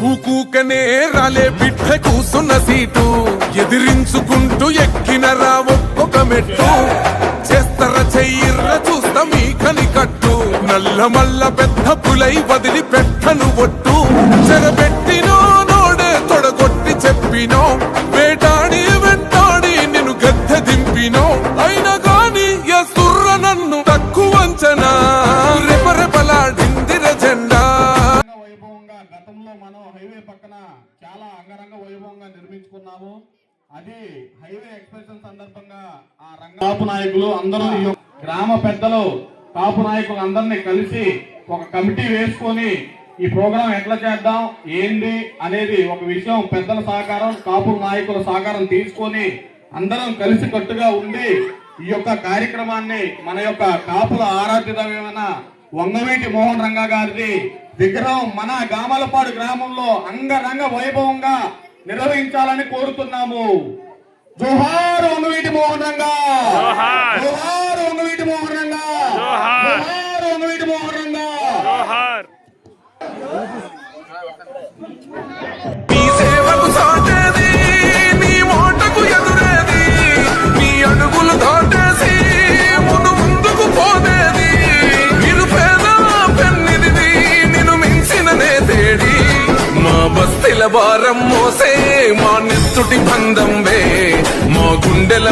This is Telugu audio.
ఊకూకనే రాలే బిడ్డ కూసున్న సీటు ఎదిరించుకుంటూ ఎక్కినరా ఒక్కొక్క మెట్టు చేస్తర చెయ్యిర్ర చూస్తా మీ కని కట్టు నల్ల మల్ల పెద్ద పులై వదిలి పెట్టను ఒట్టు చెరబెట్టినో నోడే తొడగొట్టి చెప్పినో వేటాడి వెంటాడి నిన్ను గద్దె దింపినో అయినా గాని ఎసుర్ర నన్ను తక్కువ అంచనా రెపరెపలాడిందిర జెండా. గతంలో మనం హైవే పక్కన చాలా అంగరంగ వైభవంగా నిర్మించుకున్నాము. అది హైవే ఎక్స్ప్రెషన్ సందర్భంగా ఆ కాపు నాయకులు అందరూ గ్రామ పెద్దలు కాపు నాయకులు అందరినీ కలిసి ఒక కమిటీ వేసుకొని ఈ ప్రోగ్రాం ఎట్లా చేద్దాం ఏంది అనేది ఒక విషయం పెద్దల సహకారం కాపు నాయకుల సహకారం తీసుకొని అందరం కలిసి కట్టుగా ఉండి ఈ యొక్క కార్యక్రమాన్ని మన యొక్క కాపుల ఆరాధ్య దైవమైన వంగవీటి మోహన్ రంగా గారిది విగ్రహం మన గామలపాడు గ్రామంలో అంగరంగ వైభవంగా నిర్వహించాలని కోరుతున్నాము. జోహార్ వంగవీటి మోహన్ రంగా, జోహార్ వంగవీటి మోహన్ రంగా, జోహార్ వంగవీటి మోహన్ రంగా. నీ సేవకు సాటేది, నీ మాటకు ఎదురేది, నీ అడుగులు దాటేసి ముందుకు పోదేది, నిరుపేద పెన్నిది నిన్ను మించిన నేతేడి, మా బస్తీల భారం మోసే మా నెత్తుటి బంధం వే, మా గుండెల